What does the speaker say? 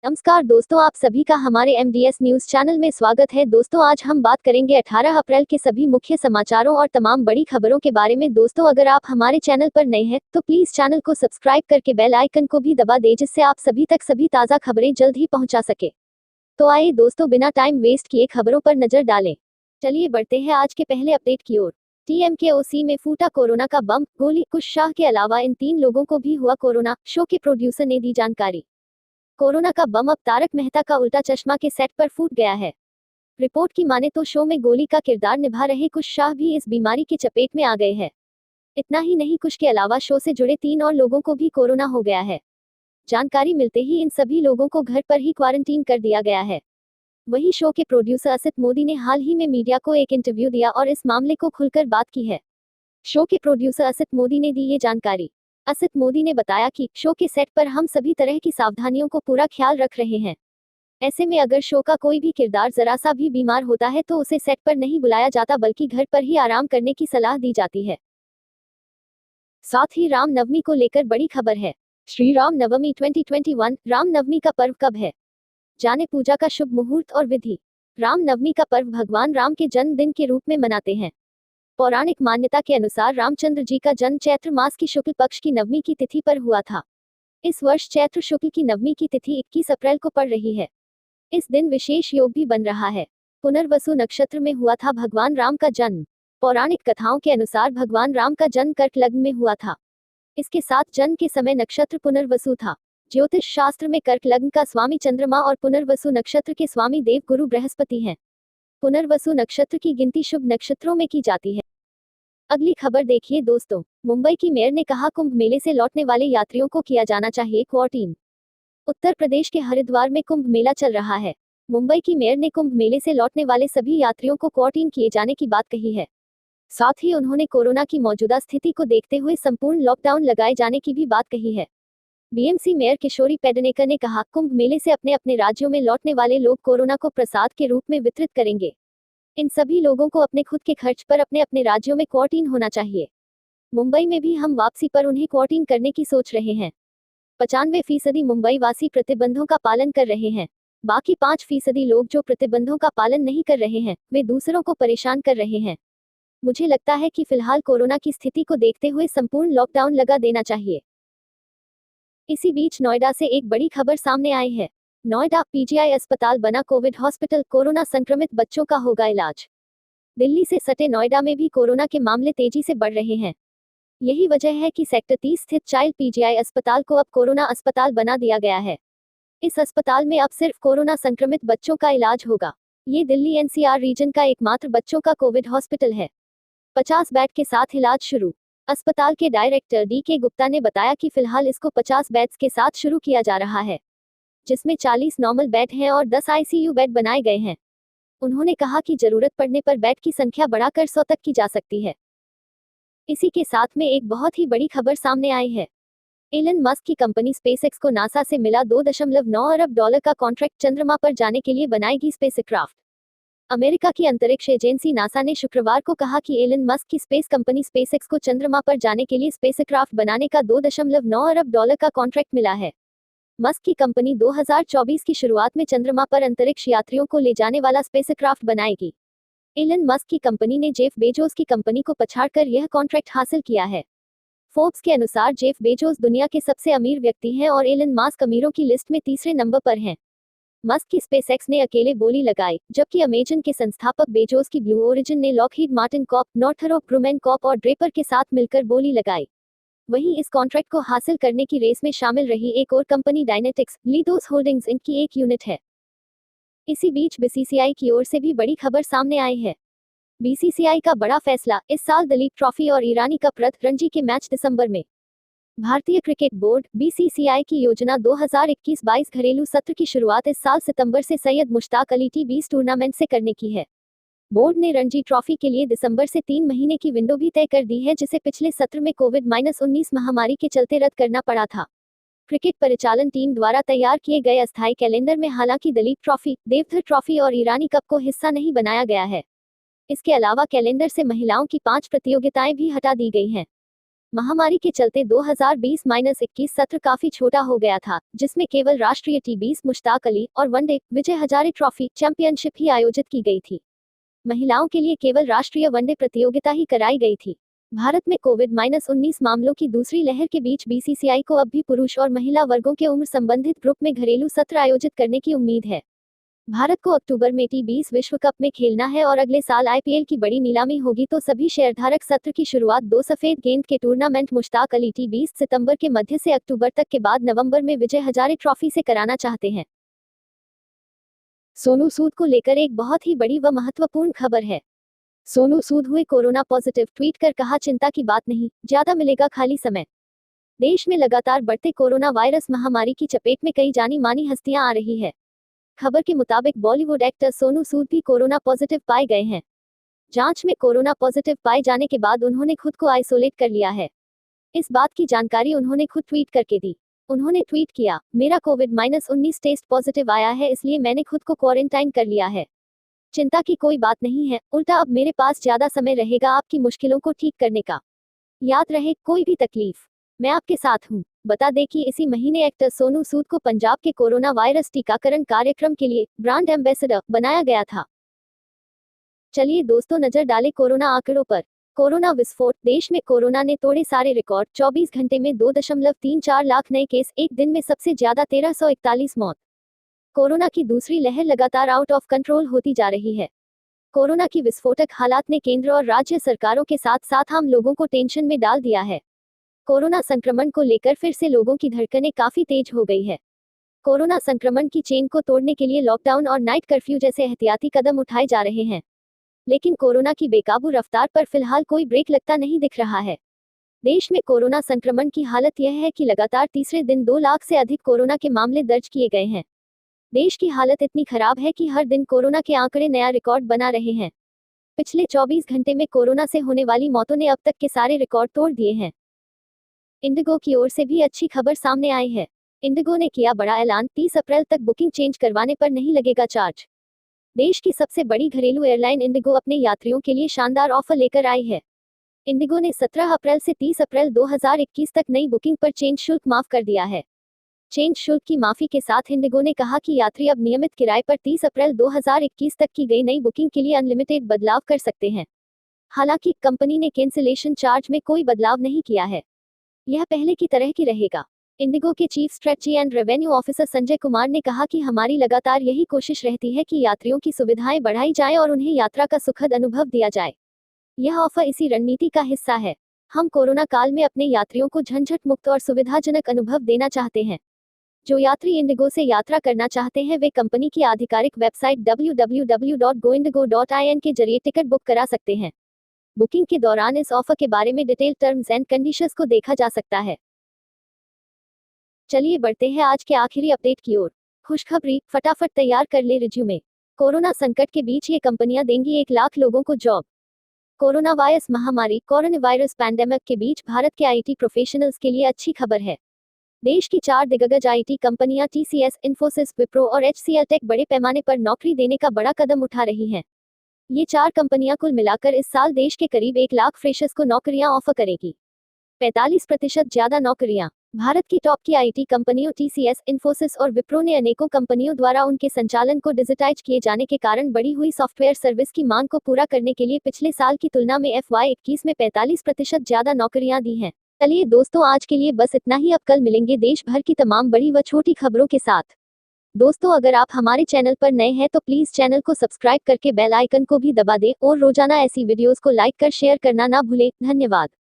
नमस्कार दोस्तों, आप सभी का हमारे एमडीएस न्यूज चैनल में स्वागत है। दोस्तों, आज हम बात करेंगे 18 अप्रैल के सभी मुख्य समाचारों और तमाम बड़ी खबरों के बारे में। दोस्तों, अगर आप हमारे चैनल पर नए हैं तो प्लीज चैनल को सब्सक्राइब करके बेल आइकन को भी दबा दें, जिससे आप सभी तक सभी ताज़ा खबरें जल्द ही पहुंचा सके। तो आइए दोस्तों, बिना टाइम वेस्ट किए खबरों पर नजर डालें। चलिए बढ़ते हैं आज के पहले अपडेट की ओर। टीएमकेओसी में फूटा कोरोना का बम, गोली। कुश शाह के अलावा इन 3 लोगों को भी हुआ कोरोना, शो के प्रोड्यूसर ने दी जानकारी। कोरोना का बम अब तारक मेहता का उल्टा चश्मा के सेट पर फूट गया है। रिपोर्ट की माने तो शो में गोली का किरदार निभा रहे कुश शाह भी इस बीमारी की चपेट में आ गए हैं। इतना ही नहीं, कुश के अलावा शो से जुड़े 3 और लोगों को भी कोरोना हो गया है। जानकारी मिलते ही इन सभी लोगों को घर पर ही क्वारंटीन कर दिया गया है। वहीं शो के प्रोड्यूसर असित मोदी ने हाल ही में मीडिया को एक इंटरव्यू दिया और इस मामले को खुलकर बात की है। शो के प्रोड्यूसर असित मोदी ने दी ये जानकारी। असित मोदी ने बताया कि शो के सेट पर हम सभी तरह की सावधानियों को पूरा ख्याल रख रहे हैं। ऐसे में अगर शो का कोई भी किरदार जरा सा भी बीमार होता है तो उसे सेट पर नहीं बुलाया जाता, बल्कि घर पर ही आराम करने की सलाह दी जाती है। साथ ही रामनवमी को लेकर बड़ी खबर है। श्री राम नवमी 2021। रामनवमी का पर्व कब है, जाने पूजा का शुभ मुहूर्त और विधि। रामनवमी का पर्व भगवान राम के जन्मदिन के रूप में मनाते हैं। पौराणिक मान्यता के अनुसार रामचंद्र जी का जन्म चैत्र मास की शुक्ल पक्ष की नवमी की तिथि पर हुआ था। इस वर्ष चैत्र शुक्ल की नवमी की तिथि 21 अप्रैल को पड़ रही है। इस दिन विशेष योग भी बन रहा है। पुनर्वसु नक्षत्र में हुआ था भगवान राम का जन्म। पौराणिक कथाओं के अनुसार भगवान राम का जन्म कर्क लग्न में हुआ था। इसके साथ जन्म के समय नक्षत्र पुनर्वसु था। ज्योतिष शास्त्र में कर्क लग्न का स्वामी चंद्रमा और पुनर्वसु नक्षत्र के स्वामी देव गुरु बृहस्पति हैं। पुनर्वसु नक्षत्र की गिनती शुभ नक्षत्रों में की जाती है। अगली खबर देखिए दोस्तों। मुंबई की मेयर ने कहा, कुंभ मेले से लौटने वाले यात्रियों को किया जाना चाहिए क्वारंटीन। उत्तर प्रदेश के हरिद्वार में कुंभ मेला चल रहा है। मुंबई की मेयर ने कुंभ मेले से लौटने वाले सभी यात्रियों को क्वारंटीन किए जाने की बात कही है। साथ ही उन्होंने कोरोना की मौजूदा स्थिति को देखते हुए संपूर्ण लॉकडाउन लगाए जाने की भी बात कही है। बीएमसी मेयर किशोरी पेडनेकर ने कहा, कुंभ मेले से अपने अपने राज्यों में लौटने वाले लोग कोरोना को प्रसाद के रूप में वितरित करेंगे। इन सभी लोगों को अपने खुद के खर्च पर अपने अपने राज्यों में क्वारंटीन होना चाहिए। मुंबई में भी हम वापसी पर उन्हें क्वारंटीन करने की सोच रहे हैं। 95% मुंबई वासी प्रतिबंधों का पालन कर रहे हैं। बाकी 5% लोग जो प्रतिबंधों का पालन नहीं कर रहे हैं, वे दूसरों को परेशान कर रहे हैं। मुझे लगता है कि फिलहाल कोरोना की स्थिति को देखते हुए संपूर्ण लॉकडाउन लगा देना चाहिए। इसी बीच नोएडा से एक बड़ी खबर सामने आई है। नोएडा पीजीआई अस्पताल बना कोविड हॉस्पिटल, कोरोना संक्रमित बच्चों का होगा इलाज। दिल्ली से सटे नोएडा में भी कोरोना के मामले तेजी से बढ़ रहे हैं। यही वजह है कि सेक्टर 30 स्थित चाइल्ड पीजीआई अस्पताल को अब कोरोना अस्पताल बना दिया गया है। इस अस्पताल में अब सिर्फ कोरोना संक्रमित बच्चों का इलाज होगा। ये दिल्ली एनसीआर रीजन का एकमात्र बच्चों का कोविड हॉस्पिटल है। 50 बेड के साथ इलाज शुरू। अस्पताल के डायरेक्टर DK गुप्ता ने बताया कि फिलहाल इसको 50 बेड्स के साथ शुरू किया जा रहा है, जिसमें 40 नॉर्मल बेड हैं और 10 आईसीयू बेड बनाए गए हैं। उन्होंने कहा कि जरूरत पड़ने पर बेड की संख्या बढ़ाकर 100 तक की जा सकती है। इसी के साथ में एक बहुत ही बड़ी खबर सामने आई है। एलन मस्क की कंपनी स्पेसएक्स को नासा से मिला $2.9 अरब का कॉन्ट्रैक्ट। चंद्रमा पर जाने के लिए बनाएगी स्पेसक्राफ्ट। अमेरिका की अंतरिक्ष एजेंसी नासा ने शुक्रवार को कहा कि एलन मस्क की स्पेस कंपनी स्पेसएक्स को चंद्रमा पर जाने के लिए स्पेसक्राफ्ट बनाने का $2.9 अरब का कॉन्ट्रैक्ट मिला है। मस्क की कंपनी 2024 की शुरुआत में चंद्रमा पर अंतरिक्ष यात्रियों को ले जाने वाला स्पेसक्राफ्ट बनाएगी। एलन मस्क की कंपनी ने जेफ बेजोस की कंपनी को पछाड़कर यह कॉन्ट्रैक्ट हासिल किया है। फोर्ब्स के अनुसार जेफ बेजोस दुनिया के सबसे अमीर व्यक्ति हैं और एलन मस्क अमीरों की लिस्ट में तीसरे नंबर पर हैं। मस्क की स्पेसएक्स ने अकेले बोली लगाई, जबकि अमेजन के संस्थापक बेजोस की ब्लू ओरिजिन ने Lockheed Martin Corp, Northrop Grumman Corp और ड्रेपर के साथ मिलकर बोली लगाई। वहीं इस कॉन्ट्रैक्ट को हासिल करने की रेस में शामिल रही एक और कंपनी डायनेटिक्स लीथोस होल्डिंग्स इंक की एक यूनिट है। इसी बीच बीसीसीआई की ओर से भी बड़ी खबर सामने आई है। बीसीसीआई का बड़ा फैसला, इस साल दलीप ट्रॉफी और ईरानी कप रणजी के मैच दिसंबर में। भारतीय क्रिकेट बोर्ड बीसीसीआई की योजना 2021-22 घरेलू सत्र की शुरुआत इस साल सितंबर से सैयद मुश्ताक अली T20 टूर्नामेंट से करने की है। बोर्ड ने रणजी ट्रॉफी के लिए दिसंबर से 3 महीने की विंडो भी तय कर दी है, जिसे पिछले सत्र में कोविड-19 महामारी के चलते रद्द करना पड़ा था। क्रिकेट परिचालन टीम द्वारा तैयार किए गए अस्थायी कैलेंडर में हालांकि दलीप ट्रॉफी, देवधर ट्रॉफी और ईरानी कप को हिस्सा नहीं बनाया गया है। इसके अलावा कैलेंडर से महिलाओं की 5 प्रतियोगिताएं भी हटा दी गई हैं। महामारी के चलते 2020-21 सत्र काफी छोटा हो गया था, जिसमें केवल राष्ट्रीय टी20 मुश्ताक अली और one day Vijay Hazare trophy championship ही आयोजित की गई थी। महिलाओं के लिए केवल राष्ट्रीय वनडे प्रतियोगिता ही कराई गई थी। भारत में कोविड-19 मामलों की दूसरी लहर के बीच बीसीसीआई को अब भी पुरुष और महिला वर्गों के उम्र संबंधित ग्रुप में घरेलू सत्र आयोजित करने की उम्मीद है। भारत को अक्टूबर में टी20 विश्व कप में खेलना है और अगले साल आईपीएल की बड़ी नीलामी होगी, तो सभी शेयरधारक सत्र की शुरुआत 2 सफेद गेंद के टूर्नामेंट मुश्ताक अली टी20 सितंबर के मध्य से अक्टूबर तक के बाद नवंबर में विजय हजारे ट्रॉफी से कराना चाहते हैं। सोनू सूद को लेकर एक बहुत ही बड़ी व महत्वपूर्ण खबर है। सोनू सूद हुए कोरोना पॉजिटिव, ट्वीट कर कहा चिंता की बात नहीं, ज्यादा मिलेगा खाली समय। देश में लगातार बढ़ते कोरोना वायरस महामारी की चपेट में कई जानी मानी हस्तियां आ रही है। खबर के मुताबिक बॉलीवुड एक्टर सोनू सूद भी कोरोना पॉजिटिव पाए गए हैं। जांच में कोरोना पॉजिटिव पाए जाने के बाद उन्होंने खुद को आइसोलेट कर लिया है। इस बात की जानकारी उन्होंने खुद ट्वीट करके दी। उन्होंने ट्वीट किया, मेरा कोविड-19 टेस्ट पॉजिटिव आया है, इसलिए मैंने खुद को क्वारंटाइन कर लिया है। चिंता की कोई बात नहीं है, उल्टा अब मेरे पास ज्यादा समय रहेगा आपकी मुश्किलों को ठीक करने का। याद रहे, कोई भी तकलीफ, मैं आपके साथ हूँ। बता दें कि इसी महीने एक्टर सोनू सूद को पंजाब के कोरोना वायरस टीकाकरण कार्यक्रम के लिए ब्रांड एम्बेसडर बनाया गया था। चलिए दोस्तों, नजर डालें कोरोना आंकड़ों पर। कोरोना विस्फोट, देश में कोरोना ने तोड़े सारे रिकॉर्ड। 24 घंटे में 2.34 लाख नए केस, एक दिन में सबसे ज्यादा 1341 मौत। कोरोना की दूसरी लहर लगातार आउट ऑफ कंट्रोल होती जा रही है। कोरोना की विस्फोटक हालात ने केंद्र और राज्य सरकारों के साथ साथ आम लोगों को टेंशन में डाल दिया है। कोरोना संक्रमण को लेकर फिर से लोगों की धड़कनें काफी तेज हो गई है। कोरोना संक्रमण की चेन को तोड़ने के लिए लॉकडाउन और नाइट कर्फ्यू जैसे एहतियाती कदम उठाए जा रहे हैं, लेकिन कोरोना की बेकाबू रफ्तार पर फिलहाल कोई ब्रेक लगता नहीं दिख रहा है। देश में कोरोना संक्रमण की हालत यह है कि लगातार तीसरे दिन 2 लाख से अधिक कोरोना के मामले दर्ज किए गए हैं। देश की हालत इतनी खराब है कि हर दिन कोरोना के आंकड़े नया रिकॉर्ड बना रहे हैं। पिछले 24 घंटे में कोरोना से होने वाली मौतों ने अब तक के सारे रिकॉर्ड तोड़ दिए हैं। इंडिगो की ओर से भी अच्छी खबर सामने आई है। इंडिगो ने किया बड़ा ऐलान, 30 अप्रैल तक बुकिंग चेंज करवाने पर नहीं लगेगा चार्ज। देश की सबसे बड़ी घरेलू एयरलाइन इंडिगो अपने यात्रियों के लिए शानदार ऑफर लेकर आई है। इंडिगो ने 17 अप्रैल से 30 अप्रैल 2021 तक नई बुकिंग पर चेंज शुल्क माफ कर दिया है। चेंज शुल्क की माफी के साथ इंडिगो ने कहा कि यात्री अब नियमित किराए पर 30 अप्रैल 2021 तक की गई नई बुकिंग के लिए अनलिमिटेड बदलाव कर सकते हैं। हालांकि कंपनी ने कैंसिलेशन चार्ज में कोई बदलाव नहीं किया है। यह पहले की तरह की रहेगा। इंडिगो के chief strategy and revenue officer Sanjay Kumar ने कहा कि हमारी लगातार यही कोशिश रहती है कि यात्रियों की सुविधाएं बढ़ाई जाए और उन्हें यात्रा का सुखद अनुभव दिया जाए। यह ऑफर इसी रणनीति का हिस्सा है। हम कोरोना काल में अपने यात्रियों को झंझट मुक्त और सुविधाजनक अनुभव देना चाहते हैं। जो यात्री इंडिगो से यात्रा करना चाहते हैं वे कंपनी की आधिकारिक वेबसाइट www.goindigo.in के जरिए टिकट बुक करा सकते हैं। बुकिंग के दौरान इस ऑफर के बारे में डिटेल टर्म्स एंड कंडीशंस को देखा जा सकता है। चलिए बढ़ते हैं आज के आखिरी अपडेट की ओर। खुशखबरी, फटाफट तैयार कर ले रिज्यूमे। कोरोना संकट के बीच ये कंपनियां देंगी 1 लाख लोगों को जॉब। कोरोना वायरस महामारी, कोरोना वायरस पैंडेमिक के बीच भारत के आईटी प्रोफेशनल्स के लिए अच्छी खबर है। देश की 4 दिग्गज आईटी कंपनियां टीसीएस, इन्फोसिस, विप्रो और एचसीएल टेक बड़े पैमाने पर नौकरी देने का बड़ा कदम उठा रही हैं। ये 4 कंपनियां कुल मिलाकर इस साल देश के करीब 1 लाख फ्रेशर्स को नौकरियां ऑफर करेगी। 45% ज्यादा नौकरियां। भारत की टॉप की आईटी कंपनियों टीसीएस, इन्फोसिस और विप्रो ने अनेकों कंपनियों द्वारा उनके संचालन को डिजिटाइज किए जाने के कारण बढ़ी हुई सॉफ्टवेयर सर्विस की मांग को पूरा करने के लिए पिछले साल की तुलना में FY21 में 45% ज्यादा नौकरियां दी हैं। चलिए दोस्तों, आज के लिए बस इतना ही। अब कल मिलेंगे देश भर की तमाम बड़ी व छोटी खबरों के साथ। दोस्तों, अगर आप हमारे चैनल पर नए हैं तो प्लीज चैनल को सब्सक्राइब करके बेल आइकन को भी दबा दें और रोजाना ऐसी वीडियोस को लाइक कर शेयर करना ना भूलें। धन्यवाद।